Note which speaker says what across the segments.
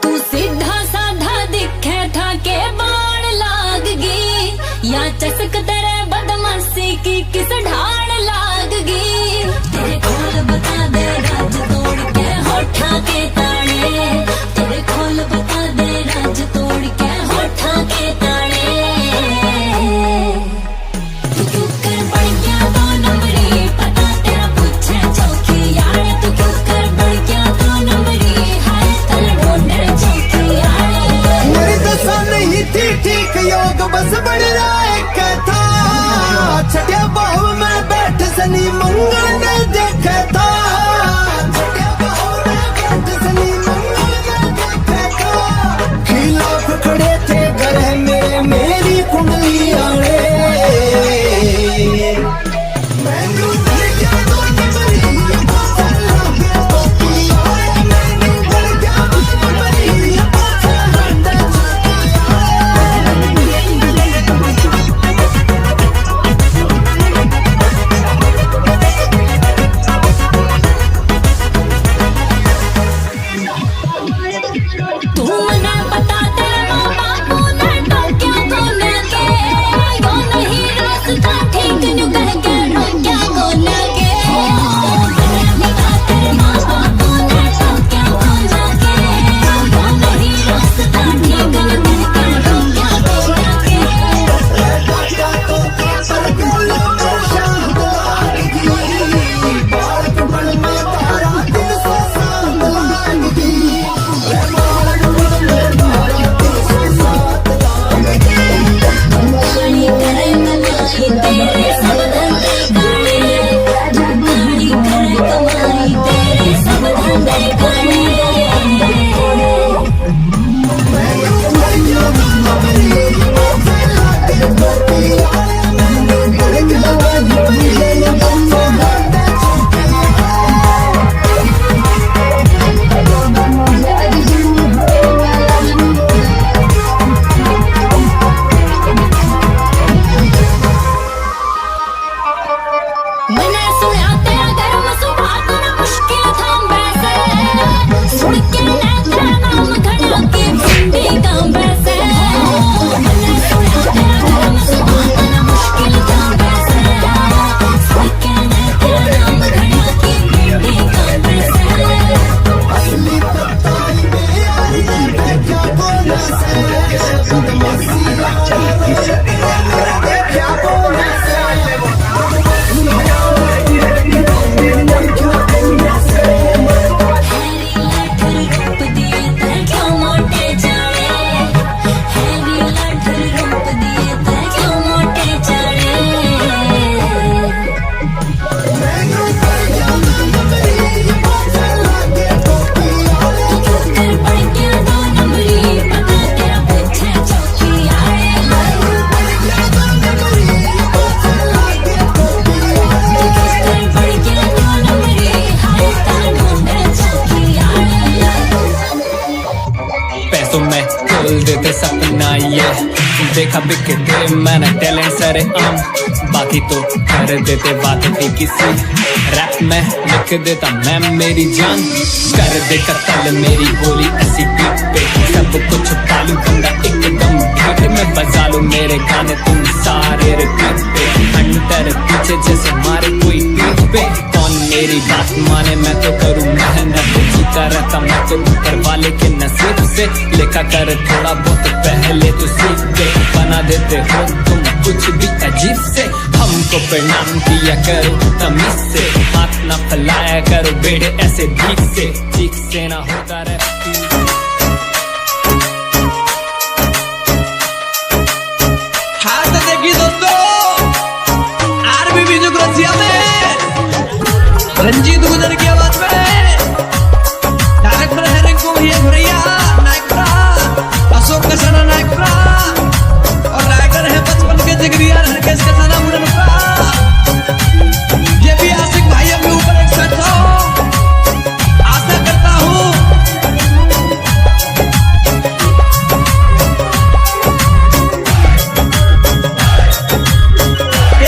Speaker 1: तू सीधा साधा दिखे था के बाण लाग गई या चसक तेरे बदमाशी की किस ढाण लाग गई। तेरे खोल बता दे राज तोड़ के होठा के ताने, तेरे खोल बता दे राज तोड़ के होठा के ताने। तू क्यों कर बढ़ गया दो नंबरी पता तेरा पूछे चौकी यार। तू क्यों कर बढ़ गया दो नंबरी हाय तल ढूंढे चौकी यार।
Speaker 2: मेरी दशा नहीं थी ठीक योग बस बढ़ रहा है कहता छठे बाहु में बैठ सनी मंगल ने देखा था। छठे बाहु में बैठ सनी मंगल ने देखा था। खिलाफ खड़े थे घर में मेरी कुंडली आने। मैनू बढ़ गया दो नंबरी पाछा लागे चौकी यार। मैनू बढ़ गया दो नंबरी पाछा लागे चौकी
Speaker 1: तू मना बता तेरे माँ बापू ने टोक्या कोने के यो नहीं रास्ता ठीक न्यू कह के रोक्या कोने के। मना बता तेरे माँ बापू ने टोक्या कोने के यो नहीं रास्ता ठीक न्यू कह के रोक्या कोने के। तेरे सब धंधे गाने कहानी करे कमाई तेरे सब धंधे गाने। मैंने सुना तेरा गर्म सुभा तेरा मुश्किल था वैसे सुन के तेरा नाम खड़ा के भिंडी का वैसे। मैंने सुना तेरा गर्म सुभा तेरा मुश्किल था वैसे सुन के तेरा नाम खड़ा के भिंडी का वैसे।
Speaker 2: असली पता ही नहीं क्या बोला से क्या बोला से।
Speaker 3: पैसों में खोल देते सपना ये देखा बिकते मैंने टैलेंट सरे आम बाकी तो कर देते बात भी किसी। रैप में लिख देता मैं मेरी जान कर दे कत्ल मेरी गोली ऐसी पीठ पे सब कुछ पालू बंदा एकदम ढीठ में बजा लो मेरे गाने तुम सारे रिपीट पे। अंदर पीछे जैसे मारे कोई पीठ पे कौन मेरी बात माने मैं तो करूँ मेहनत जीता रहता मैं तो ऊपर वाले के नसीब से। लिखा कर थोड़ा बहुत पहले तो सीख दे बना देते हो तुम कुछ भी अजीब से। हमको प्रणाम दिया करो तमीज से हाथ ना फैलाया करो बेड़े ऐसे भीख से ना होता रहे।
Speaker 4: हाथ देखी दोस्तों आरबी बीजू ग्रोसिया में रंजीत गुजर की आवाज में डायरेक्टर है रिंकू भैया नायकपुरा अशोक कसना नायकपुरा और राइटर है बचपन के जिगरिया हरकेश कसना मुंडनपुरा। ये भी आशिक भाई अपने ऊपर एक सेट हो आशा करता हूँ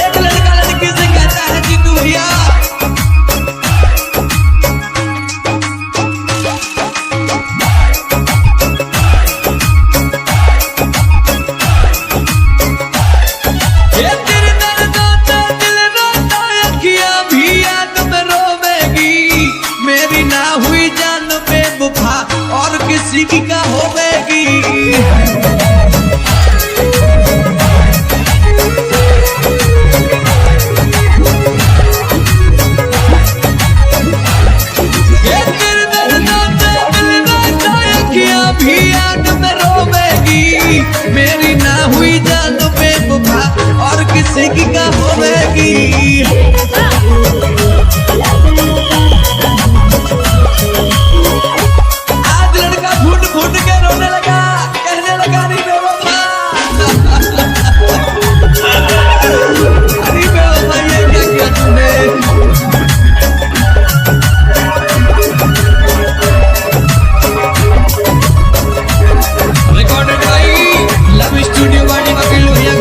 Speaker 4: एक लड़का लड़की से कहता है जीतू भैया की का होवेगी। भी याद में रोवेगी, मेरी ना हुई जान बेवफा और किसी की का होवेगी। आज लड़का फूट फूट के रोने लगा, कहने लगा नहीं बेवफा। अरे बेवफा ये क्या किया तूने। स्टूडियो वाली वकील भैया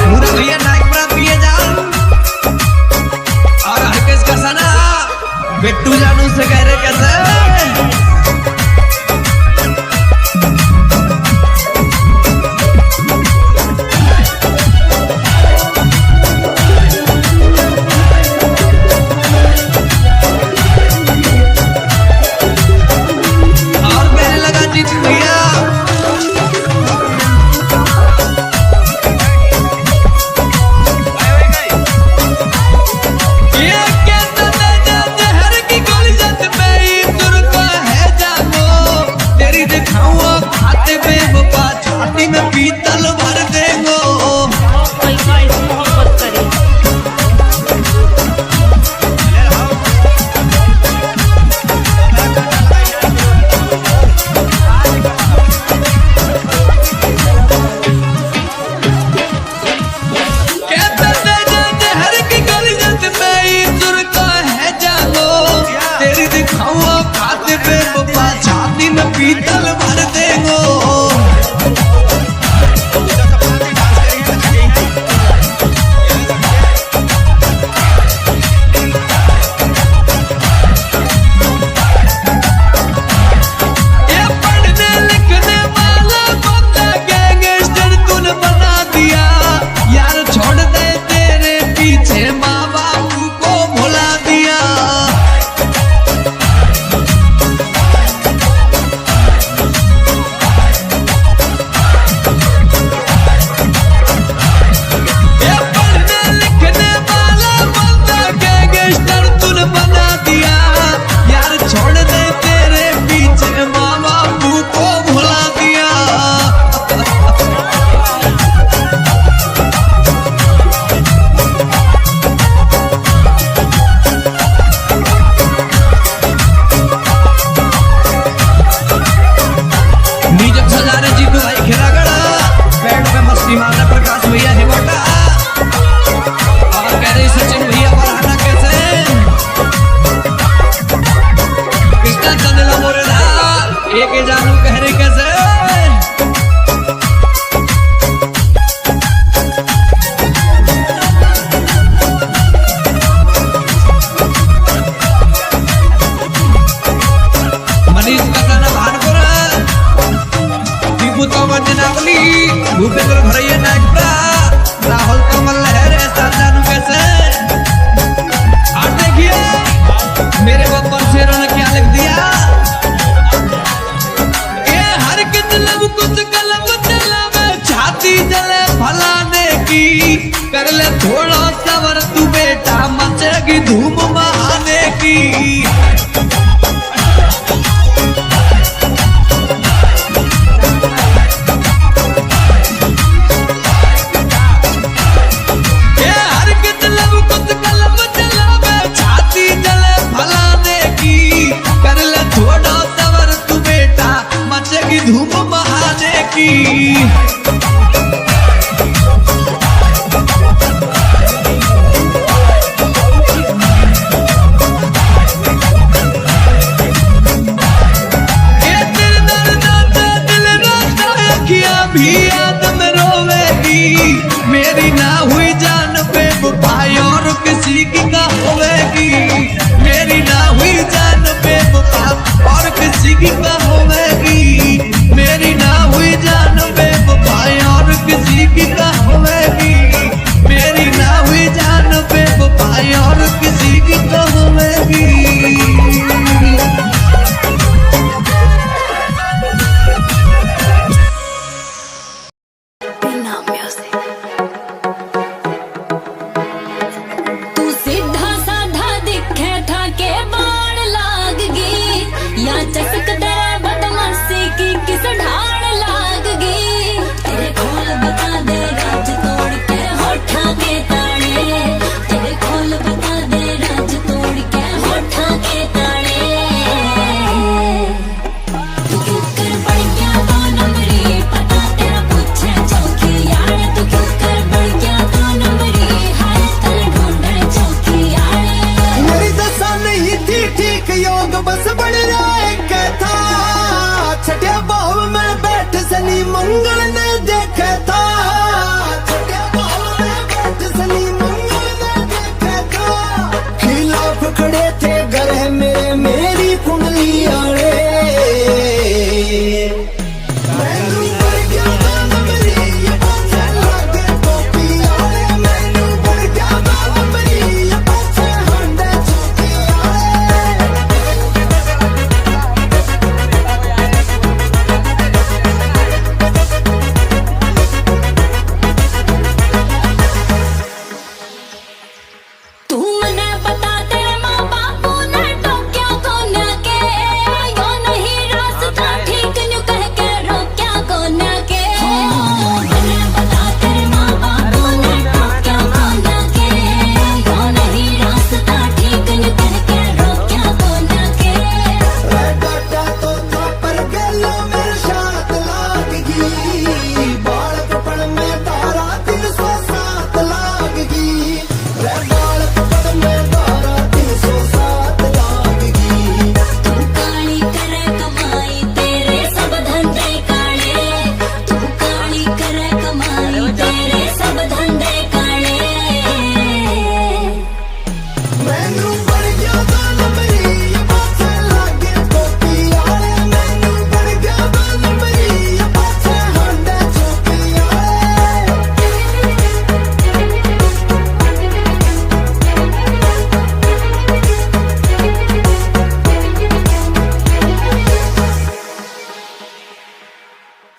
Speaker 4: पूरा भैया नाइक पिए जान और हरकेश का सना बिट्टू जानू से कह रहे कैसे में पीतल भर देंगो। मोहब्बत करे हर की गलियत में इजुर का है जानो, तेरी दिखाऊं खाते पे बाबा छाती में पीतल भर देंगो। प्रकाश भैया हिमोटा और कह रही सचिन भैया बढ़ाना कैसे कृष्णा चंदेला मोरेदार एक जानू कह रही कैसे मनीष कटाना भानपुर दीपू तो मंजनावली भूपेंद्र भरैया नागपुरा राहुल कमल लहरे जानू कैसे और देखिए मेरे बब्बर शेरों ने क्या लिख दिया ये हर कितलब कुछ कलम चलावे छाती जले फलाने की कर ले थोड़ा सबर तू बेटा मचेगी धूम महाने की धूप बहाने की भी याद में रोवेगी मेरी ना हुई जान पे बुपाई और किसी की का होवेगी मेरी ना हुई जान पे बुपा और किसी की का होवेगी मेरी ना हुई जान पे बुपाई और किसी की का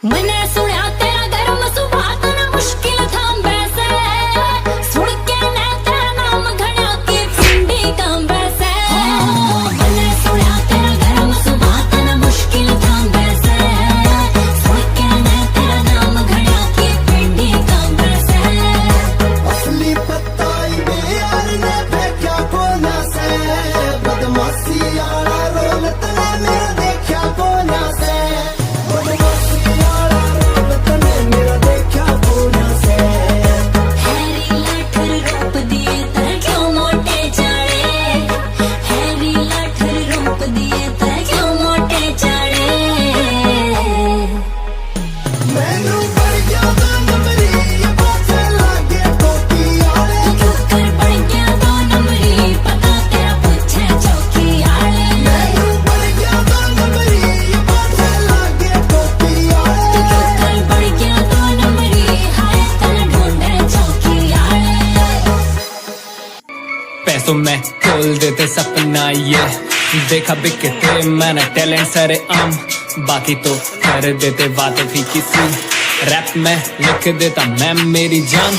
Speaker 1: मैंने सुना तेरा गर्म सुभाव तेरा मुश्किल था वैसे सुन के ने तेरा नाम घड़ा के पिंडी का वैसे मैंने सुना तेरा गर्म सुभाव तेरा मुश्किल था वैसे सुन के ने तेरा नाम घड़ा के पिंडी का वैसे
Speaker 2: असली पत्ताई में यार ने फेंका कोना से बदमाशी आला रोल तने मेरा देखा कोना से बदमाशी आला रोल तने मेरा देखा कोना से
Speaker 1: हैरी लाठर रोप दिए तर क्यों मोटे चाड़े हैरी लाठर रोप दिए तर क्यों मोटे चाड़े
Speaker 2: मैनू पड़ गया तो नंबरी ये पासे लागे टोपी आले
Speaker 1: क्यों कर पड़ गया दो नंबरी पता तेरा पूछे चौकी आले
Speaker 2: मैनू पड़ गया तो नंबरी ये पासे लागे टोपी आले
Speaker 1: क्यों कर पड़ गया दो नंबरी हाय तन ढूंढे चौकी आले
Speaker 3: पैसों में खोल देते सपना ये देखा बिकते मैंने टैलेंट सारे आम बाकी तो कर देते बातें फीकी सी रैप में लिख देता मैं मेरी जान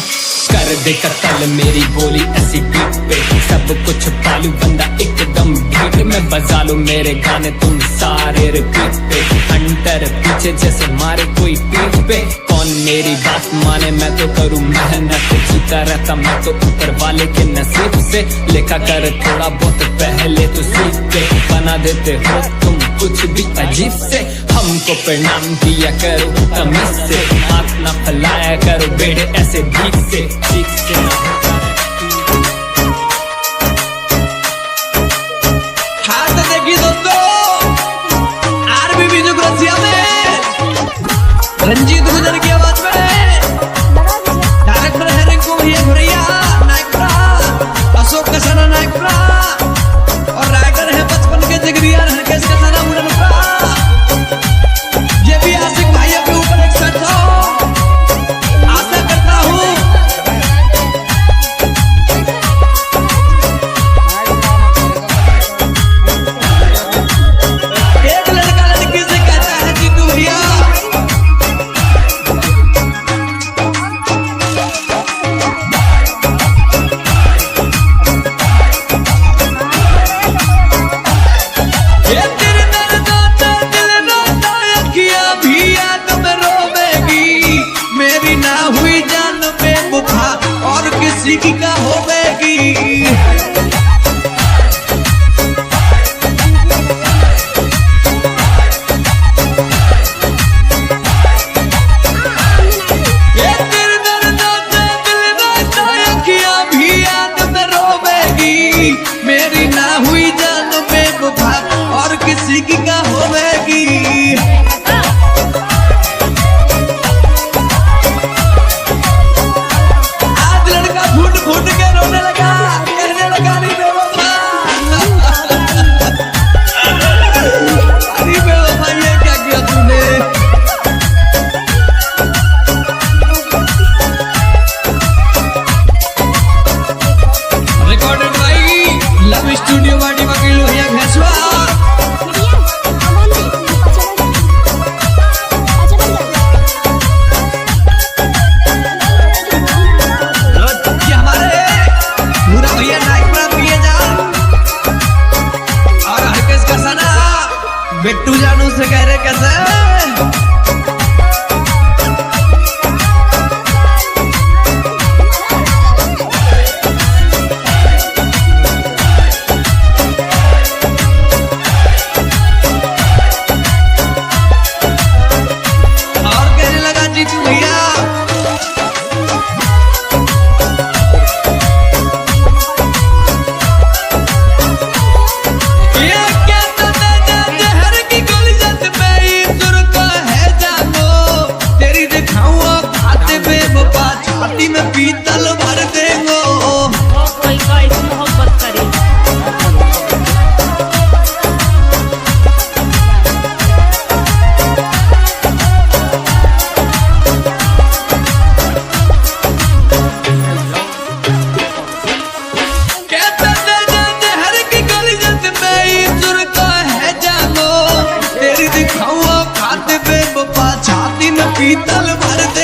Speaker 3: कर दे कत्ल मेरी बोली ऐसी बीट पे सब कुछ पालू बंदा एकदम ढीठ में बजा लो मेरे गाने तुम सारे रिपीट पे अंटर पीछे जैसे मारे कोई पीठ पे कौन मेरी बात माने मैं तो करूँ मेहनत जीता रहता मैं तो ऊपर वाले के नसीब से लिखा कर थोड़ा बहुत पहले तो सीख के बना देते हो तुम कुछ भी अजीब से हमको प्रणाम दिया करो तमीज से हाथ ना फैलाया करो बेड़े ऐसे भीख से
Speaker 4: हाथ देखी दोस्तों आरबी म्यूजिक रसिया में रंजीत गुजर की आवाज में डायरेक्टर है रिंकू भैया घुरैया नायकपुरा अशोक कसाना नायकपुरा और राइटर है बचपन के जिगरिया हरकेश कसाना मुरनपुरा ये भी आशिक भाइयों के ऊपर एक शर्त हो आशा करता हूँ एक लड़का लड़की से कहता है जीतू भैया ये तेरे दर्द होता दिल रोता अखियां भी याद में रोवेगी मेरी ना हुई जान में बुखार और किसी की का होवेगी ये तेरे दर्द होता दिल रोता अखियां भी याद में रोवेगी मेरी ना हुई जान में बुखार और किसी की का होवेगी आज लड़का फूट फूट के रोने लगा कहने लगा नहीं बेवफा अरे बेवफा ये क्या किया तूने रिकॉर्डेड बाई लव स्टूडियो वाडी वकील भैया घसवा ये हमारे पूरा भैया नायकपुरा प्रिय जान और हरकेश कसाना बिट्टू जानू से कह रहे कैसे और कहने लगा जीतू भैया ये क्या तो जहर की गोली जत में ईश्वर का है जानो तेरी दिखाऊं खाते बेवफा छाती में पीतल भर देंगो
Speaker 5: कोई कैसे मोहब्बत करे
Speaker 4: कहते जहर की गोली जत में ईश्वर का है जानो तेरी दिखाऊं खाते बेवफा छाती में पीतल भर दे